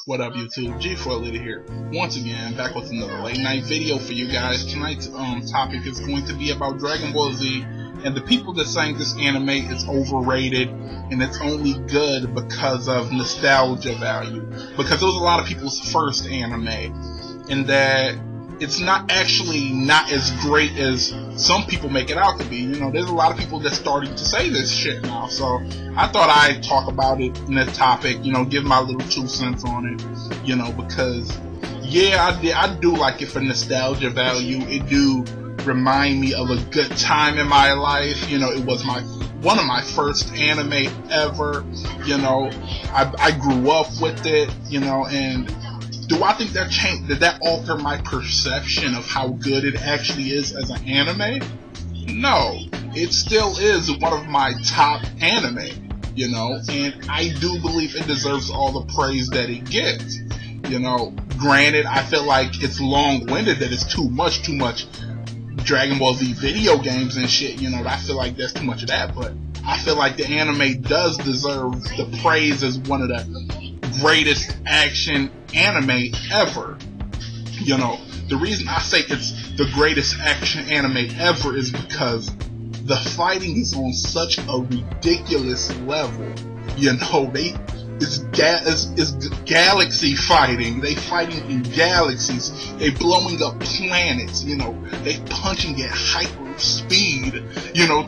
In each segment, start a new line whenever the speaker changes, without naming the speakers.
What up, YouTube? G4Leader here. Once again, back with another late night video for you guys. Tonight's topic is going to be about Dragon Ball Z and the people that saying this anime is overrated and it's only good because of nostalgia value. Because it was a lot of people's first anime, and that it's not actually not as great as some people make it out to be. You know, there's a lot of people that's starting to say this shit now. So I thought I'd talk about it in this topic, you know, give my little 2 cents on it, you know, because yeah, I do like it for nostalgia value. It do remind me of a good time in my life. You know, it was one of my first anime ever. You know, I grew up with it, you know, and do I think that changed? Did that alter my perception of how good it actually is as an anime? No, it still is one of my top anime, you know, and I do believe it deserves all the praise that it gets. You know, granted, I feel like it's long-winded, that it's too much Dragon Ball Z video games and shit, you know, I feel like there's too much of that, but I feel like the anime does deserve the praise as one of the greatest action anime ever. You know, the reason I say it's the greatest action anime ever is because the fighting is on such a ridiculous level. You know, it's galaxy fighting. They fighting in galaxies. They blowing up planets. You know, they punching at hyper speed. You know,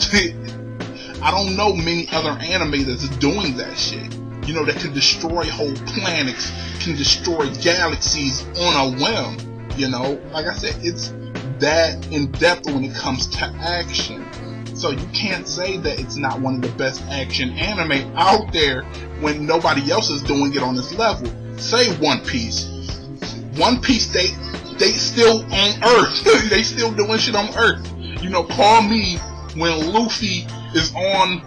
I don't know many other anime that's doing that shit. You know, that can destroy whole planets, can destroy galaxies on a whim. You know, like I said, it's that in depth when it comes to action. So you can't say that it's not one of the best action anime out there when nobody else is doing it on this level. Say One Piece. One Piece, they still on Earth. They still doing shit on Earth. You know, call me when Luffy is on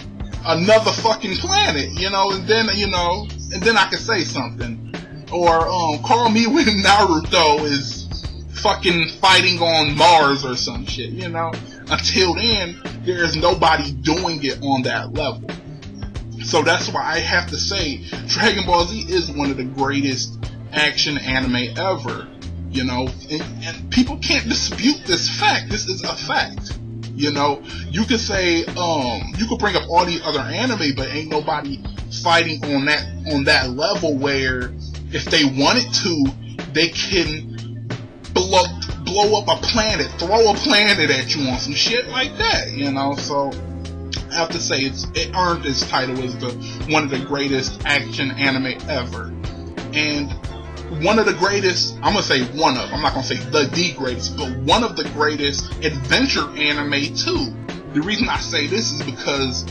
another fucking planet, you know, and then I can say something. Or call me when Naruto is fucking fighting on Mars or some shit, you know. Until then, there is nobody doing it on that level. So that's why I have to say Dragon Ball Z is one of the greatest action anime ever, you know, and people can't dispute this fact. This is a fact. You know, you could say, you could bring up all these other anime, but ain't nobody fighting on that level where if they wanted to, they can blow up a planet, throw a planet at you on some shit like that, you know. So I have to say it earned its title as one of the greatest action anime ever. And one of the greatest, I'm gonna say one of, I'm not gonna say the greatest, but one of the greatest adventure anime too. The reason I say this is because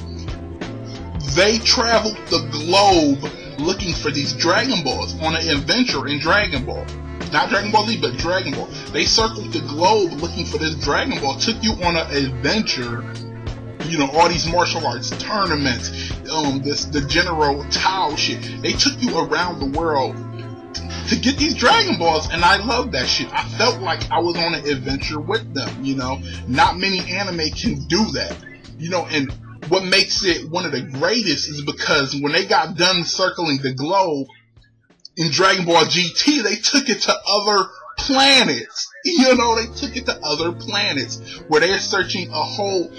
they traveled the globe looking for these Dragon Balls on an adventure in Dragon Ball. Not Dragon Ball Z, but Dragon Ball. They circled the globe looking for this Dragon Ball, took you on an adventure. You know, all these martial arts tournaments, the General Tao shit. They took you around the world to get these Dragon Balls, and I love that shit. I felt like I was on an adventure with them, you know. Not many anime can do that, you know, and what makes it one of the greatest is because when they got done circling the globe in Dragon Ball GT, they took it to other planets. You know, they took it to other planets where they're searching a whole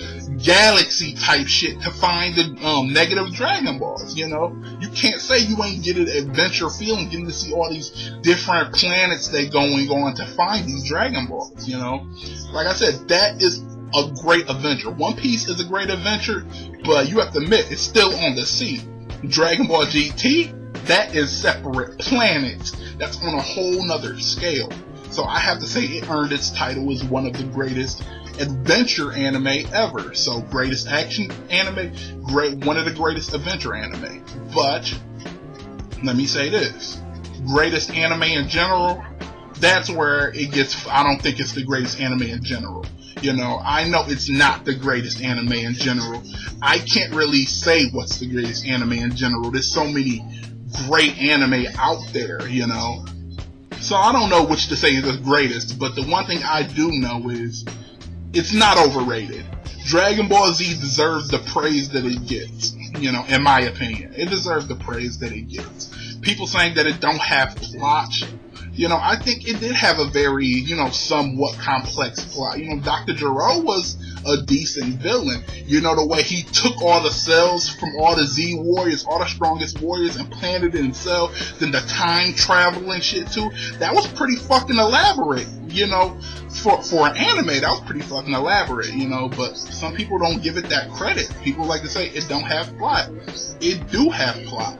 galaxy type shit to find the negative Dragon Balls. You know, you can't say you ain't get an adventure feeling getting to see all these different planets they going on to find these Dragon Balls. You know, like I said, that is a great adventure. One Piece is a great adventure, but you have to admit it's still on the sea. Dragon Ball GT, that is separate planets. That's on a whole nother scale. So I have to say it earned its title as one of the greatest adventure anime ever. So greatest action anime, one of the greatest adventure anime. But let me say this, greatest anime in general, that's where it gets, I don't think it's the greatest anime in general. You know, I know it's not the greatest anime in general. I can't really say what's the greatest anime in general. There's so many great anime out there, you know. So I don't know which to say is the greatest, but the one thing I do know is it's not overrated. Dragon Ball Z deserves the praise that it gets, you know, in my opinion. It deserves the praise that it gets. people saying that it don't have plot. You know, I think it did have a very, you know, somewhat complex plot. You know, Dr. Gero was a decent villain. You know, the way he took all the cells from all the Z warriors, all the strongest warriors, and planted it in cells, then the time traveling shit too. That was pretty fucking elaborate. You know, for an anime, that was pretty fucking elaborate. You know, but some people don't give it that credit. People like to say it don't have plot. It do have plot.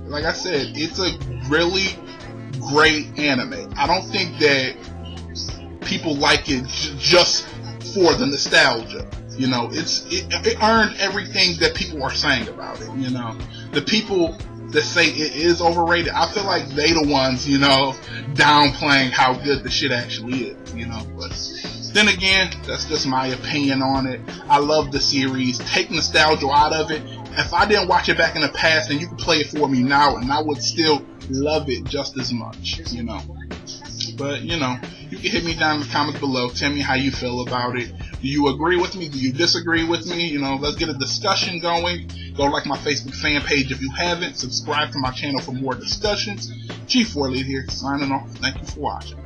Like I said, it's a really great anime. I don't think that people like it just for the nostalgia. You know, it earned everything that people are saying about it. You know, the people that say it is overrated, I feel like they the ones, you know, downplaying how good the shit actually is. You know, but then again, that's just my opinion on it. I love the series. Take nostalgia out of it. If I didn't watch it back in the past, then you can play it for me now, and I would still love it just as much, you know. But, you know, you can hit me down in the comments below. Tell me how you feel about it. Do you agree with me? Do you disagree with me? You know, let's get a discussion going. Go like my Facebook fan page if you haven't. Subscribe to my channel for more discussions. Chief Warley here, signing off. Thank you for watching.